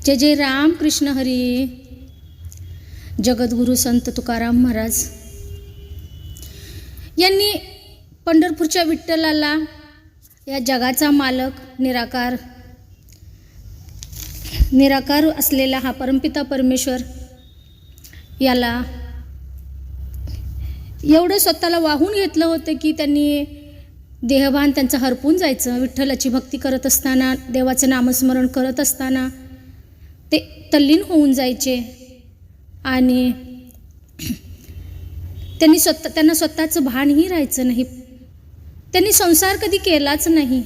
जय जय राम कृष्ण हरी. जगद्गुरु संत तुकाराम महाराज यांनी पंढरपूरच्या विठ्ठलाला, या जगाचा मालक, निराकार असलेला हा परमपिता परमेश्वर याला एवढं स्वतःला वाहून घेतलं होतं की त्यांनी देहभान त्यांचं हरपून जायचं. विठ्ठलाची भक्ती करत असताना, देवाचं नामस्मरण करत असताना ते तल्लीन होऊन जायचे आणि त्यांना स्वतःचं भानही राहायचं नाही. त्यांनी संसार कधी केलाच नाही,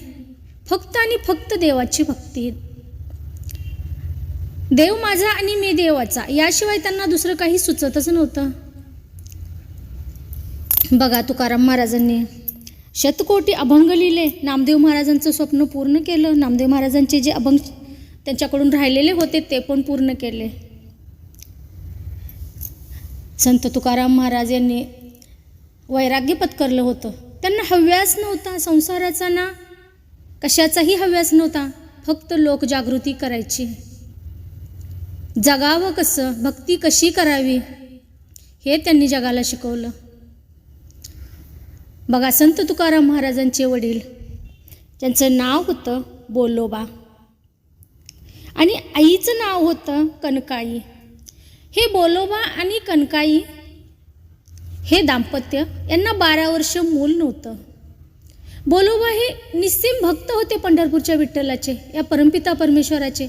फक्त आणि फक्त देवाची भक्ती. देव माझा आणि मी देवाचा, याशिवाय त्यांना दुसरं काही सुचतच नव्हतं. बघा, तुकाराम महाराजांनी शतकोटी अभंग लिहिले, नामदेव महाराजांचं स्वप्न पूर्ण केलं. नामदेव महाराजांचे जे अभंग त्यांच्याकडून राहिलेले होते ते पण पूर्ण केले. संत तुकाराम महाराज यांनी वैराग्य पत्करलं होतं. त्यांना हव्यास नव्हता संसाराचा, ना कशाचाही हव्यास नव्हता, फक्त लोकजागृती करायची. जगावं कसं, भक्ती कशी करावी हे त्यांनी जगाला शिकवलं. बघा, संत तुकाराम महाराजांचे वडील, त्यांचं नाव होतं बोलोबा आणि आईचं नाव होतं कनकाई. हे बोलोबा आणि कनकाई हे दाम्पत्य, यांना 12 वर्ष मूल नव्हतं. बोलोबा हे निस्सीम भक्त होते पंढरपूरच्या विठ्ठलाचे, या परमपिता परमेश्वराचे.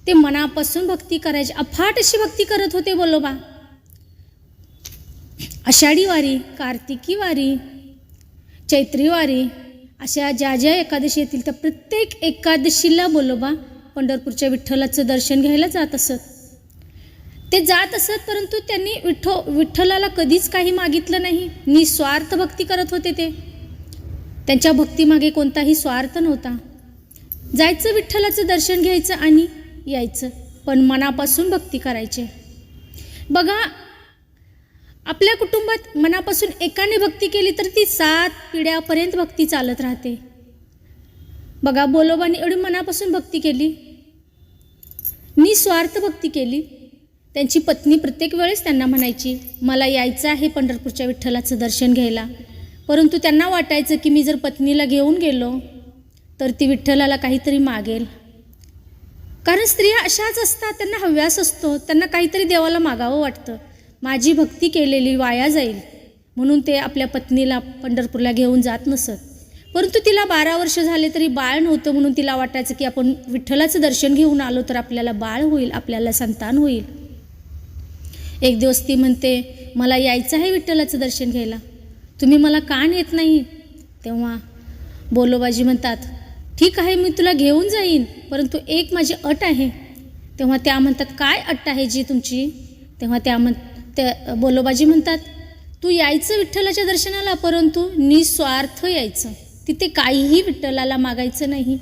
ते मनापासून भक्ती करायचे, अफाट अशी भक्ती करत होते बोलोबा. आषाढी वारी, कार्तिकी वारी, चैत्री वारी अशा ज्या ज्या एकादशी येतील त्या प्रत्येक एकादशीला बोलोबा पंढरपूरच्या विठ्ठलाचं दर्शन घ्यायला जात असत. ते जात असत, परंतु त्यांनी विठ्ठलाला कधीच काही मागितलं नाही. निस्वार्थ भक्ती करत होते ते. त्यांच्या भक्तीमागे कोणताही स्वार्थ नव्हता. जायचं, विठ्ठलाचं दर्शन घ्यायचं आणि यायचं, पण मनापासून भक्ती करायचे. बघा, आपल्या कुटुंबात मनापासून एकाने भक्ती केली तर ती 7 पिढ्यापर्यंत भक्ती चालत राहते. बघा, बोलोबाने एवढी मनापासून भक्ती केली, निस्वार्थ भक्ती केली. त्यांची पत्नी प्रत्येक वेळेस त्यांना म्हणायची, मला यायचं आहे पंढरपूरच्या विठ्ठलाचं दर्शन घ्यायला. परंतु त्यांना वाटायचं की मी जर पत्नीला घेऊन गेलो तर ती विठ्ठलाला काहीतरी मागेल. कारण स्त्रिया अशाच असतात, त्यांना हव्यास असतो, त्यांना काहीतरी देवाला मागावं वाटतं. माझी भक्ती केलेली वाया जाईल म्हणून ते आपल्या पत्नीला पंढरपूरला घेऊन जात नसत. परंतु तिला 12 वर्ष झाले तरी बाळ नव्हतं, म्हणून तिला वाटायचं की आपण विठ्ठलाचं दर्शन घेऊन आलो तर आपल्याला बाळ होईल, आपल्याला संतान होईल. एक दिवस ती म्हणते, मला यायचं आहे विठ्ठलाचं दर्शन घ्यायला, तुम्ही मला का नेत नाही? तेव्हा बोलोबाजी म्हणतात, ठीक आहे, मी तुला घेऊन जाईन, परंतु एक माझी अट आहे. तेव्हा त्या म्हणतात, काय अट आहे जी तुमची? तेव्हा त्या बोलोबाजी म्हणतात, तू यायचं विठ्ठलाच्या दर्शनाला, परंतु निस्वार्थ यायचं. तिथे काहीही विठ्ठलाला मागायचं नाही,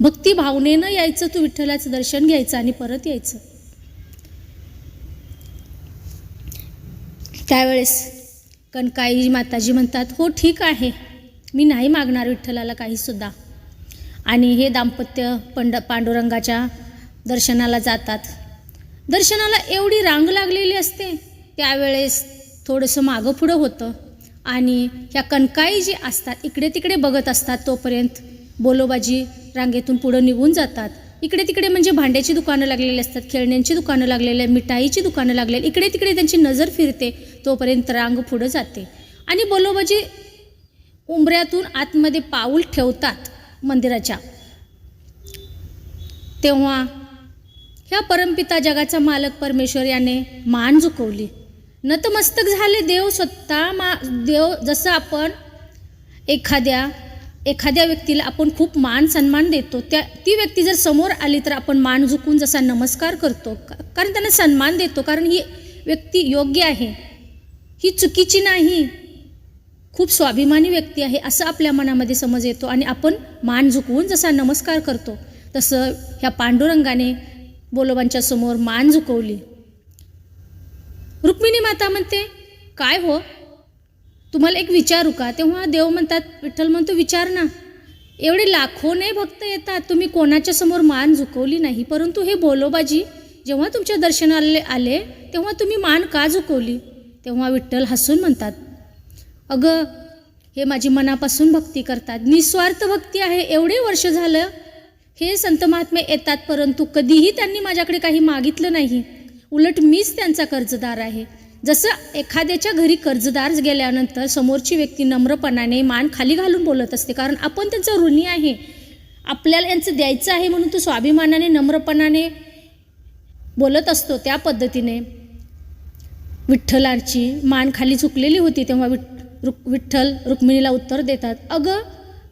भक्ती भावनेनं यायचं. तू विठ्ठलाचं दर्शन घ्यायचं आणि परत यायचं. त्यावेळेस कनकाई माताजी म्हणतात, हो ठीक आहे, मी नाही मागणार विठ्ठलाला काहीसुद्धा. आणि हे दाम्पत्य पांडुरंगाच्या दर्शनाला जातात. दर्शनाला एवढी रांग लागलेली असते, त्यावेळेस थोडंसं मागं पुढं होतं आणि ह्या कनकाई जी असतात इकडे तिकडे बघत असतात. तोपर्यंत बोलोबाजी रांगेतून पुढं निघून जातात. इकडे तिकडे म्हणजे भांड्याची दुकानं लागलेली असतात, खेळण्यांची दुकानं लागलेली, मिठाईची दुकानं लागलेली, इकडे तिकडे त्यांची नजर फिरते. तोपर्यंत रांग पुढं जाते आणि बोलोबाजी उंबऱ्यातून आतमध्ये पाऊल ठेवतात मंदिराच्या. तेव्हा ह्या परमपिता जगाचा मालक परमेश्वर याने मान झुकवली, नतमस्तक झाले. देव स्वतः देव जसं आपण एखाद्या व्यक्तीला आपण खूप मान सन्मान देतो, ती व्यक्ती जर समोर आली तर आपण मान झुकून जसा नमस्कार करतो, कारण त्यांना सन्मान देतो, कारण ही व्यक्ती योग्य आहे, ही चुकीची नाही, खूप स्वाभिमानी व्यक्ती आहे असं आपल्या मनामध्ये समज येतो आणि आपण मान झुकवून जसा नमस्कार करतो तसं ह्या पांडुरंगाने बोलोबांच्या समोर मान झुकवली. रुक्मिणी माता म्हणते, काय हो, तुम्हाला एक विचारू का? तेव्हा देव म्हणतात, विठ्ठल म्हणतो, विचार ना. एवढे लाखोने भक्त येतात, तुम्ही कोणाच्या समोर मान झुकवली नाही. परंतु हे बोलोबाजी जेव्हा तुमच्या दर्शनाला आले तेव्हा तुम्ही मान का झुकवली? तेव्हा विठ्ठल हसून म्हणतात, अगं हे माझी मनापासून भक्ती करतात, निस्वार्थ भक्ती आहे. एवढे वर्ष झालं हे संत महात्मे येतात, परंतु कधीही त्यांनी माझ्याकडे काही मागितलं नाही. उलट मीच त्यांचा कर्जदार आहे. जसं एखाद्याच्या घरी कर्जदार गेल्यानंतर समोरची व्यक्ती नम्रपणाने मान खाली घालून बोलत असते, कारण आपण त्यांचा ऋणी आहे, आपल्याला यांचं द्यायचं आहे म्हणून तो स्वाभिमानाने नम्रपणाने बोलत असतो. त्या पद्धतीने विठ्ठलाची मान खाली झुकलेली होती. तेव्हा विठ्ठल रुक्मिणीला उत्तर देतात, अगं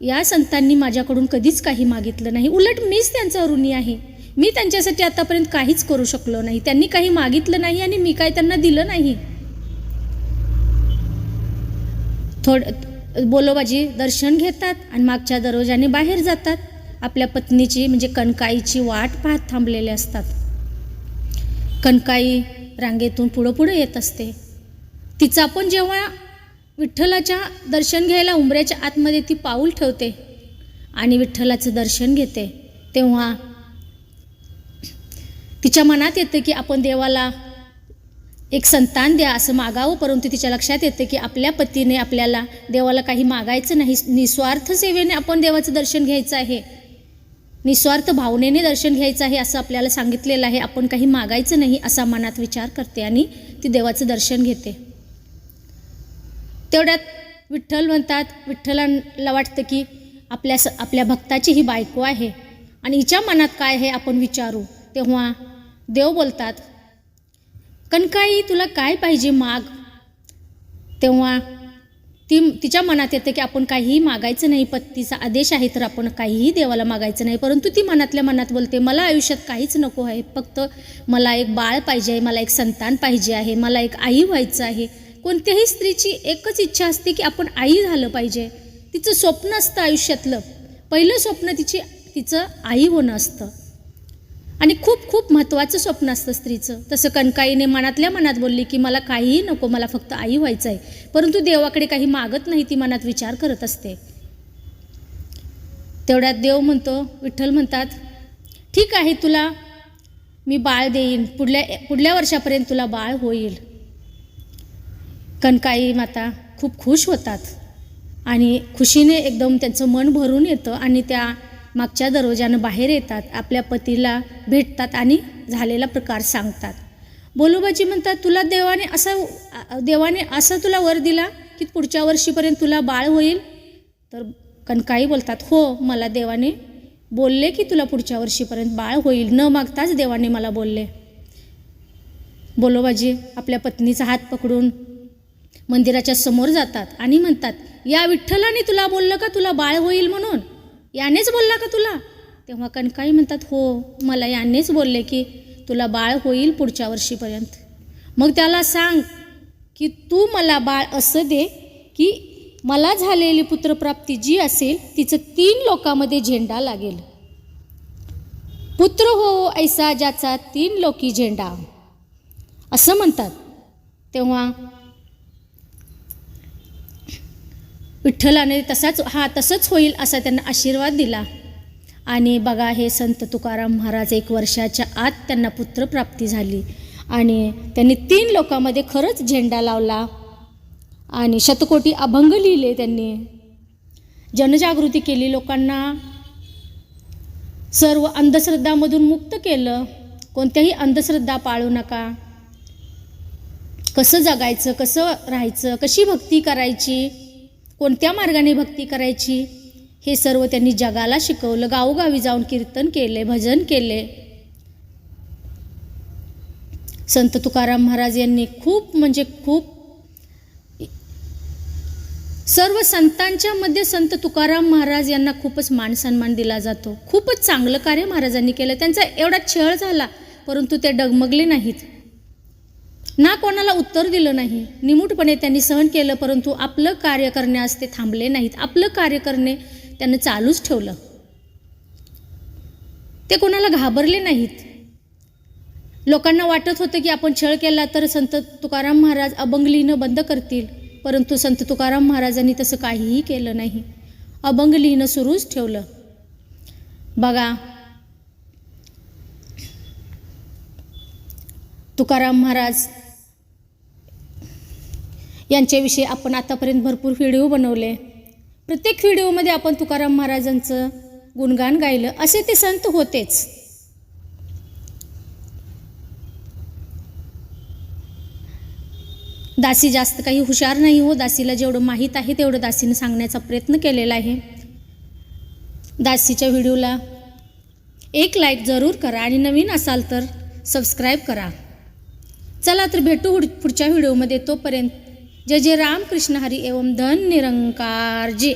या संतांनी माझ्याकडून कधीच काही मागितलं नाही, उलट मीच त्यांचा ऋणी आहे. मी त्यांच्यासाठी आतापर्यंत काहीच करू शकलो नाही. त्यांनी काही मागितलं नाही आणि मी काय त्यांना दिलं नाही. बोलोबाजी दर्शन घेतात आणि मागच्या दरवाजाने बाहेर जातात. आपल्या पत्नीची म्हणजे कणकाईची वाट पाहत थांबलेले असतात. कणकाई रांगेतून पुढं पुढं येत असते. तिचा पण जेव्हा विठ्ठलाच्या दर्शन घ्यायला उंबऱ्याच्या आतमध्ये ती पाऊल ठेवते आणि विठ्ठलाचं दर्शन घेते, तेव्हा तिच्या मनात येतं की आपण देवाला एक संतान द्या असं मागावं. परंतु तिच्या लक्षात येतं की आपल्या पतीने आपल्याला देवाला काही मागायचं नाही, निस्वार्थ सेवेने आपण देवाचं दर्शन घ्यायचं आहे, निस्वार्थ भावनेने दर्शन घ्यायचं आहे असं आपल्याला सांगितलेलं आहे. आपण काही मागायचं नाही असा मनात विचार करते आणि ती देवाचं दर्शन घेते. तेवढ्यात विठ्ठल म्हणतात, विठ्ठलाला वाटतं की आपल्या भक्ताची ही बायको आहे आणि हिच्या मनात काय आहे आपण विचारू. तेव्हा देव बोलतात, कणकाई तुला काय पाहिजे माग. तेव्हा तिच्या मनात येतं की आपण काहीही मागायचं नाही, पतीचा आदेश आहे तर आपण काहीही देवाला मागायचं नाही. परंतु ती मनातल्या मनात बोलते, मला आयुष्यात काहीच नको आहे, फक्त मला एक बाळ पाहिजे आहे, मला एक संतान पाहिजे आहे, मला एक आई व्हायचं आहे. कोणत्याही स्त्रीची एकच इच्छा असते की आपण आई झालं पाहिजे. तिचं स्वप्न असतं आयुष्यातलं, पहिलं स्वप्न तिचं आई होणं असतं आणि खूप खूप महत्त्वाचं स्वप्न असतं स्त्रीचं. तसं कणकाईने मनातल्या मनात बोलली की मला काहीही नको, मला फक्त आई व्हायचं आहे. परंतु देवाकडे काही मागत नाही, ती मनात विचार करत असते. तेवढ्यात देव म्हणतो, विठ्ठल म्हणतात, ठीक आहे तुला मी बाळ देईन, पुढल्या वर्षापर्यंत तुला बाळ होईल. कणकाई माता खूप खुश होतात आणि खुशीने एकदम त्यांचं मन भरून येतं आणि त्या मागच्या दरवाजानं बाहेर येतात, आपल्या पतीला भेटतात आणि झालेला प्रकार सांगतात. बोलोबाजी म्हणतात, तुला देवाने असा तुला वर दिला की पुढच्या वर्षीपर्यंत तुला बाळ होईल. तर कणकाई बोलतात, हो मला देवाने बोलले की तुला पुढच्या वर्षीपर्यंत बाळ होईल, न मागताच देवाने मला बोलले. बोलोबाजी आपल्या पत्नीचा हात पकडून मंदिराच्या समोर जातात आणि म्हणतात, या विठ्ठलाने तुला बोललं का तुला बाळ होईल म्हणून? यानेच बोलला का तुला? तेव्हा कणकाई म्हणतात, हो मला यानेच बोलले की तुला बाळ होईल पुढच्या वर्षीपर्यंत. मग त्याला सांग की तू मला बाळ असं दे की मला झालेली पुत्रप्राप्ती जी असेल तिचं 3 लोकांमध्ये झेंडा लागेल. पुत्र हो ऐसा ज्याचा 3 लोकी झेंडा असं म्हणतात. तेव्हा विठ्ठलाने तसंच होईल असा त्यांना आशीर्वाद दिला. आणि बघा हे संत तुकाराम महाराज 1 वर्षाच्या आत त्यांना पुत्रप्राप्ती झाली आणि त्यांनी 3 लोकांमध्ये खरंच झेंडा लावला आणि शतकोटी अभंग लिहिले. त्यांनी जनजागृती केली, लोकांना सर्व अंधश्रद्धामधून मुक्त केलं. कोणत्याही अंधश्रद्धा पाळू नका, कसं जगायचं, कसं राहायचं, कशी भक्ती करायची, कोणत्या मार्गाने भक्ती करायची हे सर्व त्यांनी जगाला शिकवलं. गावोगावी जाऊन कीर्तन केले, भजन केले. संत तुकाराम महाराज यांनी खूप म्हणजे खूप, सर्व संतांच्या मध्ये संत तुकाराम महाराज यांना खूपच मान सन्मान दिला जातो. खूपच चांगलं कार्य महाराजांनी केलं. त्यांचा एवढा छळ झाला परंतु ते डगमगले नाहीत, ना कोणाला उत्तर दिलं नाही, निमूटपणे त्यांनी सहन केलं. परंतु आपलं कार्य करण्यास ते थांबले नाहीत, आपलं कार्य करणे त्यांनी चालूच ठेवलं. ते कोणाला घाबरले नाहीत. लोकांना वाटत होतं की आपण छळ केला तर संत तुकाराम महाराज अभंग लिहिणं बंद करतील, परंतु संत तुकाराम महाराजांनी तसं काहीही केलं नाही. अभंग लिहिणं सुरूच ठेवलं. बघा, तुकाराम महाराज यांच्याविषयी आपण आतापर्यंत भरपूर व्हिडिओ बनवले. प्रत्येक व्हिडिओमध्ये आपण तुकाराम महाराजांचं गुणगान गायलं. असे ते संत होतेच. दासी जास्त काही हुशार नाही हो. दासीला जेवढं माहीत आहे तेवढं दासीनं सांगण्याचा प्रयत्न केलेला आहे. दासीच्या व्हिडिओला एक लाईक जरूर करा आणि नवीन असाल तर सबस्क्राईब करा. चला तर भेटू पुढच्या व्हिडिओमध्ये. तोपर्यंत जय जय राम कृष्ण हरी एवं धन निरंकार जी.